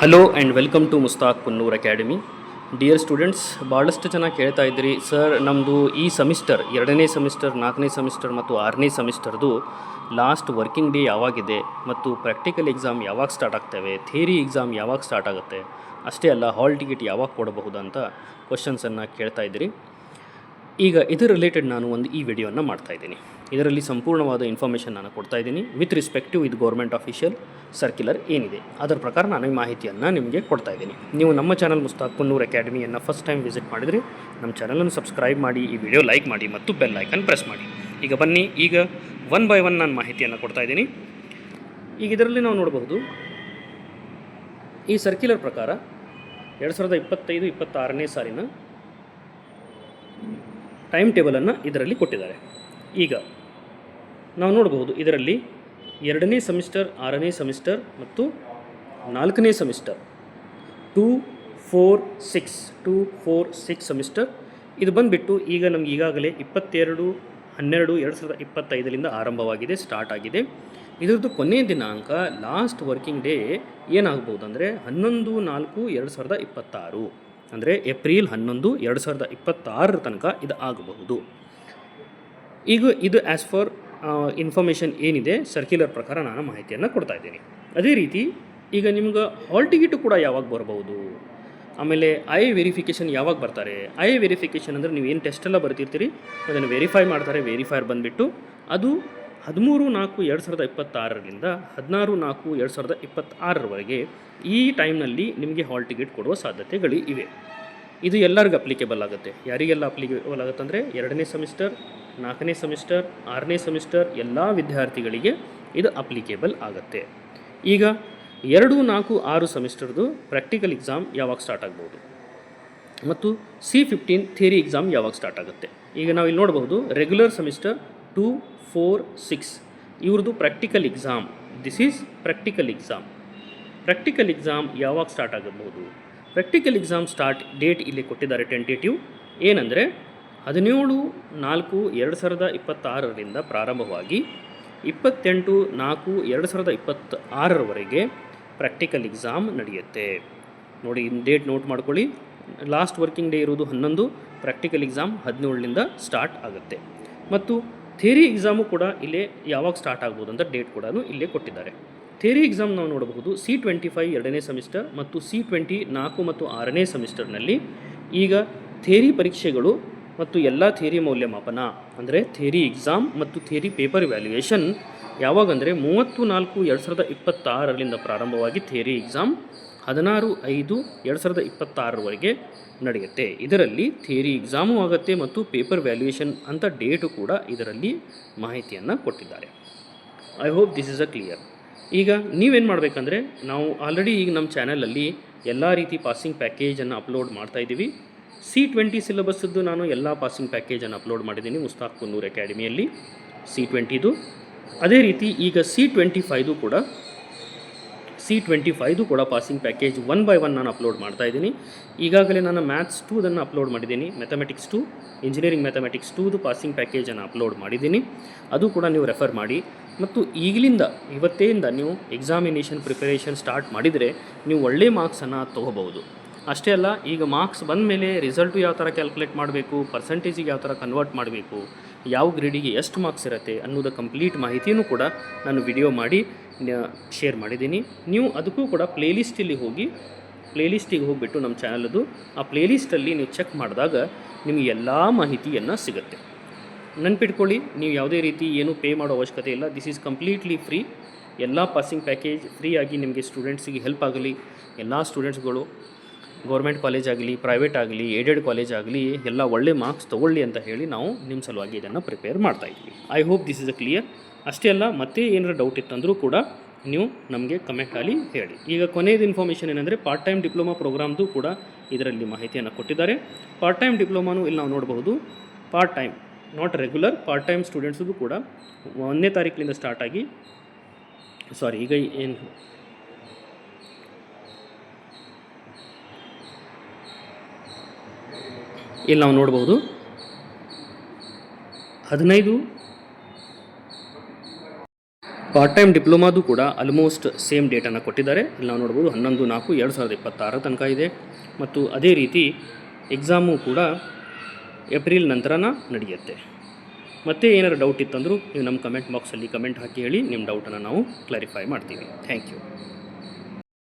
Hello and welcome to Mustaq Punnoor academy. Dear students, ಭಾಳಷ್ಟು ಜನ ಕೇಳ್ತಾ ಇದ್ದೀರಿ, ಸರ್ ನಮ್ಮದು ಈ ಸೆಮಿಸ್ಟರ್ 2ನೇ ಸೆಮಿಸ್ಟರ್, 4ನೇ ಸೆಮಿಸ್ಟರ್ ಮತ್ತು 6ನೇ ಸೆಮಿಸ್ಟರ್ದು ಲಾಸ್ಟ್ ವರ್ಕಿಂಗ್ ಡೇ ಯಾವಾಗಿದೆ ಮತ್ತು ಪ್ರಾಕ್ಟಿಕಲ್ ಎಕ್ಸಾಮ್ ಯಾವಾಗ ಸ್ಟಾರ್ಟ್ ಆಗ್ತವೆ, ಥಿಯರಿ ಎಕ್ಸಾಮ್ ಯಾವಾಗ ಸ್ಟಾರ್ಟ್ ಆಗುತ್ತೆ, ಅಷ್ಟೇ ಅಲ್ಲ ಹಾಲ್ ಟಿಕೆಟ್ ಯಾವಾಗ ಕೊಡಬಹುದು ಅಂತ ಕ್ವಶನ್ಸನ್ನು ಕೇಳ್ತಾ ಇದ್ದೀರಿ. ಈಗ ಇದರ ರಿಲೇಟೆಡ್ ನಾನು ಒಂದು ಈ ವಿಡಿಯೋನ ಮಾಡ್ತಾಯಿದ್ದೀನಿ. ಇದರಲ್ಲಿ ಸಂಪೂರ್ಣವಾದ ಇನ್ಫಾರ್ಮೇಷನ್ ನಾನು ಕೊಡ್ತಾಯಿದ್ದೀನಿ ವಿತ್ ರಿಸ್ಪೆಕ್ಟಿವ್ ಇದು ಗೌರ್ಮೆಂಟ್ ಅಫಿಷಿಯಲ್ ಸರ್ಕ್ಯುಲರ್ ಏನಿದೆ ಅದರ ಪ್ರಕಾರ ನಾನು ಈ ಮಾಹಿತಿಯನ್ನು ನಿಮಗೆ ಕೊಡ್ತಾಯಿದ್ದೀನಿ. ನೀವು ನಮ್ಮ ಚಾನಲ್ ಮುಸ್ತಾಕ್ ಪುನ್ನೂರ್ ಅಕಾಡೆಮಿಯನ್ನು ಫಸ್ಟ್ ಟೈಮ್ ವಿಸಿಟ್ ಮಾಡಿದರೆ ನಮ್ಮ ಚಾನಲನ್ನು ಸಬ್ಸ್ಕ್ರೈಬ್ ಮಾಡಿ, ಈ ವಿಡಿಯೋ ಲೈಕ್ ಮಾಡಿ ಮತ್ತು ಬೆಲ್ ಐಕನ್ ಪ್ರೆಸ್ ಮಾಡಿ. ಈಗ ಬನ್ನಿ, ಈಗ ಒನ್ ಬೈ ಒನ್ ನಾನು ಮಾಹಿತಿಯನ್ನು ಕೊಡ್ತಾಯಿದ್ದೀನಿ. ಈಗ ಇದರಲ್ಲಿ ನಾವು ನೋಡಬಹುದು, ಈ ಸರ್ಕ್ಯುಲರ್ ಪ್ರಕಾರ 2025-26ನೇ ಸಾಲಿನ ಟೈಮ್ ಟೇಬಲನ್ನು ಇದರಲ್ಲಿ ಕೊಟ್ಟಿದ್ದಾರೆ. ಈಗ ನಾವು ನೋಡಬಹುದು, ಇದರಲ್ಲಿ 2ನೇ ಸೆಮಿಸ್ಟರ್, 6ನೇ ಸೆಮಿಸ್ಟರ್ ಮತ್ತು 4ನೇ ಸೆಮಿಸ್ಟರ್ 2-4-6 ಸೆಮಿಸ್ಟರ್ ಇದು ಬಂದುಬಿಟ್ಟು ಈಗ ನಮ್ಗೆ ಈಗಾಗಲೇ 22/12/2025 ಆರಂಭವಾಗಿದೆ, ಸ್ಟಾರ್ಟ್ ಆಗಿದೆ. ಇದರದ್ದು ಕೊನೆಯ ದಿನಾಂಕ ಲಾಸ್ಟ್ ವರ್ಕಿಂಗ್ ಡೇ ಏನಾಗ್ಬೋದು ಅಂದರೆ 11/4/2026 ಅಂದರೆ ಏಪ್ರಿಲ್ 11, 2026 ತನಕ ಇದು ಆಗಬಹುದು. ಈಗ ಇದು ಆ್ಯಸ್ ಫಾರ್ ಇನ್ಫಾರ್ಮೇಷನ್ ಏನಿದೆ ಸರ್ಕ್ಯುಲರ್ ಪ್ರಕಾರ ನಾನು ಮಾಹಿತಿಯನ್ನು ಕೊಡ್ತಾ ಇದ್ದೀನಿ. ಅದೇ ರೀತಿ ಈಗ ನಿಮ್ಗೆ ಹಾಲ್ ಟಿಕೆಟು ಕೂಡ ಯಾವಾಗ ಬರಬಹುದು, ಆಮೇಲೆ ಐ ವೆರಿಫಿಕೇಷನ್ ಯಾವಾಗ ಬರ್ತಾರೆ. ಐ ವೆರಿಫಿಕೇಷನ್ ಅಂದರೆ ನೀವು ಏನು ಟೆಸ್ಟೆಲ್ಲ ಬರ್ತಿರ್ತೀರಿ ಅದನ್ನು ವೆರಿಫೈ ಮಾಡ್ತಾರೆ. ವೆರಿಫೈರ್ ಬಂದುಬಿಟ್ಟು ಅದು 13/4/2026ರಿಂದ 16/4/2026 ಈ ಟೈಮ್ನಲ್ಲಿ ನಿಮಗೆ ಹಾಲ್ ಟಿಕೆಟ್ ಕೊಡುವ ಸಾಧ್ಯತೆಗಳು ಇವೆ. ಇದು ಎಲ್ಲರಿಗೂ ಅಪ್ಲಿಕೇಬಲ್ ಆಗುತ್ತೆ. ಯಾರಿಗೆಲ್ಲ ಅಪ್ಲಿಕೇಬಲ್ ಆಗುತ್ತೆ ಅಂದರೆ 2ನೇ ಸೆಮಿಸ್ಟರ್, 4ನೇ ಸೆಮಿಸ್ಟರ್, 6ನೇ ಸೆಮಿಸ್ಟರ್ ಎಲ್ಲ ವಿದ್ಯಾರ್ಥಿಗಳಿಗೆ ಇದು ಅಪ್ಲಿಕೇಬಲ್ ಆಗುತ್ತೆ. ಈಗ 2, 4, 6 ಸೆಮಿಸ್ಟರ್ದು ಪ್ರಾಕ್ಟಿಕಲ್ ಎಕ್ಸಾಮ್ ಯಾವಾಗ ಸ್ಟಾರ್ಟ್ ಆಗ್ಬೋದು ಮತ್ತು C15 ಥಿಯರಿ ಎಕ್ಸಾಮ್ ಯಾವಾಗ ಸ್ಟಾರ್ಟ್ ಆಗುತ್ತೆ. ಈಗ ನಾವು ಇಲ್ಲಿ ನೋಡಬಹುದು, ರೆಗ್ಯುಲರ್ ಸೆಮಿಸ್ಟರ್ 2, 4, 6 ಇವ್ರದ್ದು practical exam. This is practical exam. Practical exam ಯಾವಾಗ ಸ್ಟಾರ್ಟ್ ಆಗಬಹುದು. ಪ್ರಾಕ್ಟಿಕಲ್ ಎಕ್ಸಾಮ್ ಸ್ಟಾರ್ಟ್ ಡೇಟ್ ಇಲ್ಲಿ ಕೊಟ್ಟಿದ್ದಾರೆ ಟೆಂಟೇಟಿವ್ ಏನಂದರೆ 17/4/2026 ಪ್ರಾರಂಭವಾಗಿ 28/4/2026 ಪ್ರಾಕ್ಟಿಕಲ್ ಎಕ್ಸಾಮ್ ನಡೆಯುತ್ತೆ. ನೋಡಿ, ಡೇಟ್ ನೋಟ್ ಮಾಡ್ಕೊಳ್ಳಿ. ಲಾಸ್ಟ್ ವರ್ಕಿಂಗ್ ಡೇ ಇರೋದು 11, ಪ್ರಾಕ್ಟಿಕಲ್ ಎಕ್ಸಾಮ್ 17 ಸ್ಟಾರ್ಟ್ ಆಗುತ್ತೆ. ಮತ್ತು ಥಿಯರಿ ಎಕ್ಸಾಮು ಕೂಡ ಇಲ್ಲೇ ಯಾವಾಗ ಸ್ಟಾರ್ಟ್ ಆಗ್ಬೋದು ಅಂತ ಡೇಟ್ ಕೂಡ ಇಲ್ಲೇ ಕೊಟ್ಟಿದ್ದಾರೆ. ಥಿಯರಿ ಎಕ್ಸಾಮ್ ನಾವು ನೋಡಬಹುದು C25 2ನೇ ಸೆಮಿಸ್ಟರ್ ಮತ್ತು C20 4 ಮತ್ತು 6ನೇ ಸೆಮಿಸ್ಟರ್ನಲ್ಲಿ ಈಗ ಥಿಯರಿ ಪರೀಕ್ಷೆಗಳು ಮತ್ತು ಎಲ್ಲ ಥಿಯರಿ ಮೌಲ್ಯಮಾಪನ ಅಂದರೆ ಥಿಯರಿ ಎಕ್ಸಾಮ್ ಮತ್ತು ಥಿಯರಿ ಪೇಪರ್ ವ್ಯಾಲ್ಯೂಯೇಷನ್ ಯಾವಾಗಂದರೆ 30/4/2026 ಪ್ರಾರಂಭವಾಗಿ ಥಿಯರಿ ಎಕ್ಸಾಮ್ 16/5/2026 ನಡೆಯುತ್ತೆ. ಇದರಲ್ಲಿ ಥಿಯರಿ ಎಕ್ಸಾಮು ಆಗುತ್ತೆ ಮತ್ತು ಪೇಪರ್ ವ್ಯಾಲ್ಯೂಯೇಷನ್ ಅಂತ ಡೇಟು ಕೂಡ ಇದರಲ್ಲಿ ಮಾಹಿತಿಯನ್ನು ಕೊಟ್ಟಿದ್ದಾರೆ. I hope this is a clear. ಈಗ ನೀವೇನು ಮಾಡಬೇಕಂದ್ರೆ, ನಾವು ಆಲ್ರೆಡಿ ಈಗ ನಮ್ಮ ಚಾನಲಲ್ಲಿ ಎಲ್ಲ ರೀತಿ ಪಾಸಿಂಗ್ ಪ್ಯಾಕೇಜನ್ನು ಅಪ್ಲೋಡ್ ಮಾಡ್ತಾಯಿದ್ದೀವಿ. C20 ಸಿಲೆಬಸ್ಸದ್ದು ನಾನು ಎಲ್ಲ ಪಾಸಿಂಗ್ ಪ್ಯಾಕೇಜನ್ನು ಅಪ್ಲೋಡ್ ಮಾಡಿದ್ದೀನಿ ಮುಸ್ತಾಕ್ ಪುನ್ನೂರ್ ಅಕಾಡೆಮಿಯಲ್ಲಿ C20ದು. ಅದೇ ರೀತಿ ಈಗ C25ದು ಕೂಡ ಪಾಸಿಂಗ್ ಪ್ಯಾಕೇಜ್ 1 by 1 ನಾನು ಅಪ್ಲೋಡ್ ಮಾಡ್ತಾಯಿದ್ದೀನಿ. ಈಗಾಗಲೇ ನಾನು ಮ್ಯಾಥ್ಸ್ 2 ಅಪ್ಲೋಡ್ ಮಾಡಿದ್ದೀನಿ, ಮ್ಯಾಥಮೆಟಿಕ್ಸ್ 2, ಇಂಜಿನಿಯರಿಂಗ್ ಮ್ಯಾಥಮೆಟಿಕ್ಸ್ 2ದು ಪಾಸಿಂಗ್ ಪ್ಯಾಕೇಜನ್ನು ಅಪ್ಲೋಡ್ ಮಾಡಿದ್ದೀನಿ. ಅದು ಕೂಡ ನೀವು ರೆಫರ್ ಮಾಡಿ. ಮತ್ತು ಇವತ್ತೇಯಿಂದ ನೀವು ಎಕ್ಸಾಮಿನೇಷನ್ ಪ್ರಿಪರೇಷನ್ ಸ್ಟಾರ್ಟ್ ಮಾಡಿದರೆ ನೀವು ಒಳ್ಳೆಯ ಮಾರ್ಕ್ಸನ್ನು ತೊಗೋಬಹುದು. ಅಷ್ಟೇ ಅಲ್ಲ, ಈಗ ಮಾರ್ಕ್ಸ್ ಬಂದ ಮೇಲೆ ರಿಸಲ್ಟು ಯಾವ ಥರ ಕ್ಯಾಲ್ಕುಲೇಟ್ ಮಾಡಬೇಕು, ಪರ್ಸೆಂಟೇಜಿಗೆ ಯಾವ ಥರ ಕನ್ವರ್ಟ್ ಮಾಡಬೇಕು, ಯಾವ ಗ್ರೇಡಿಗೆ ಎಷ್ಟು ಮಾರ್ಕ್ಸ್ ಇರುತ್ತೆ ಅನ್ನೋದು ಕಂಪ್ಲೀಟ್ ಮಾಹಿತಿಯೂ ಕೂಡ ನಾನು ವಿಡಿಯೋ ಮಾಡಿ ಶೇರ್ ಮಾಡಿದ್ದೀನಿ. ನೀವು ಅದಕ್ಕೂ ಕೂಡ ಪ್ಲೇಲಿಸ್ಟಿಗೆ ಹೋಗಿಬಿಟ್ಟು ನಮ್ಮ ಚಾನಲದು ಆ ಪ್ಲೇಲಿಸ್ಟಲ್ಲಿ ನೀವು ಚೆಕ್ ಮಾಡಿದಾಗ ನಿಮಗೆ ಎಲ್ಲ ಮಾಹಿತಿಯನ್ನು ಸಿಗುತ್ತೆ. ನೆನ್ಪಿಟ್ಕೊಳ್ಳಿ, ನೀವು ಯಾವುದೇ ರೀತಿ ಏನೂ ಪೇ ಮಾಡೋ ಅವಶ್ಯಕತೆ ಇಲ್ಲ. This is completely free. ಎಲ್ಲ ಪಾಸಿಂಗ್ ಪ್ಯಾಕೇಜ್ ಫ್ರೀ ಆಗಿ ನಿಮಗೆ ಸ್ಟೂಡೆಂಟ್ಸಿಗೆ ಹೆಲ್ಪ್ ಆಗಲಿ. ಎಲ್ಲ ಸ್ಟೂಡೆಂಟ್ಸ್ಗಳು ಗೌರ್ಮೆಂಟ್ ಕಾಲೇಜ್ ಆಗಲಿ, ಪ್ರೈವೇಟ್ ಆಗಲಿ, ಏಡೆಡ್ ಕಾಲೇಜ್ ಆಗಲಿ ಎಲ್ಲ ಒಳ್ಳೆ ಮಾರ್ಕ್ಸ್ ತೊಗೊಳ್ಳಿ ಅಂತ ಹೇಳಿ ನಾವು ನಿಮ್ಮ ಸಲುವಾಗಿ ಇದನ್ನು ಪ್ರಿಪೇರ್ ಮಾಡ್ತಾಯಿದ್ವಿ. I hope this is a clear. ಅಷ್ಟೇ ಅಲ್ಲ, ಮತ್ತೆ ಏನಾರ ಡೌಟ್ ಇತ್ತಂದರೂ ಕೂಡ ನೀವು ನಮಗೆ ಕಮೆಂಟಲ್ಲಿ ಹೇಳಿ. ಈಗ ಕೊನೆಯದು ಇನ್ಫಾರ್ಮೇಷನ್ ಏನಂದರೆ, ಪಾರ್ಟ್ ಟೈಮ್ ಡಿಪ್ಲೊಮಾ ಪ್ರೋಗ್ರಾಮ್ದು ಕೂಡ ಇದರಲ್ಲಿ ಮಾಹಿತಿಯನ್ನು ಕೊಟ್ಟಿದ್ದಾರೆ. ಪಾರ್ಟ್ ಟೈಮ್ ಡಿಪ್ಲೊಮಾನು ಇಲ್ಲಿ ನಾವು ನೋಡಬಹುದು. Part time, not regular, part time ಸ್ಟೂಡೆಂಟ್ಸದು ಕೂಡ 1ನೇ ತಾರೀಕಿನಿಂದ ಸ್ಟಾರ್ಟ್ ಆಗಿ ಈಗ ಏನು ಇಲ್ಲಿ ನಾವು ನೋಡಬಹುದು 15 ಪಾರ್ಟ್ ಟೈಮ್ ಡಿಪ್ಲೊಮಾದು ಕೂಡ ಆಲ್ಮೋಸ್ಟ್ ಸೇಮ್ ಡೇಟನ್ನು ಕೊಟ್ಟಿದ್ದಾರೆ. ಇಲ್ಲಿ ನಾವು ನೋಡ್ಬೋದು 11/4/2026 ತನಕ ಇದೆ. ಮತ್ತು ಅದೇ ರೀತಿ ಎಕ್ಸಾಮು ಕೂಡ ಏಪ್ರಿಲ್ ನಂತರನ ನಡೆಯುತ್ತೆ. ಮತ್ತೆ ಏನಾದ್ರು ಡೌಟ್ ಇತ್ತಂದರೂ ನೀವು ನಮ್ಮ ಕಮೆಂಟ್ ಬಾಕ್ಸಲ್ಲಿ ಕಮೆಂಟ್ ಹಾಕಿ ಹೇಳಿ, ನಿಮ್ಮ ಡೌಟನ್ನು ನಾವು ಕ್ಲಾರಿಫೈ ಮಾಡ್ತೀವಿ. Thank you.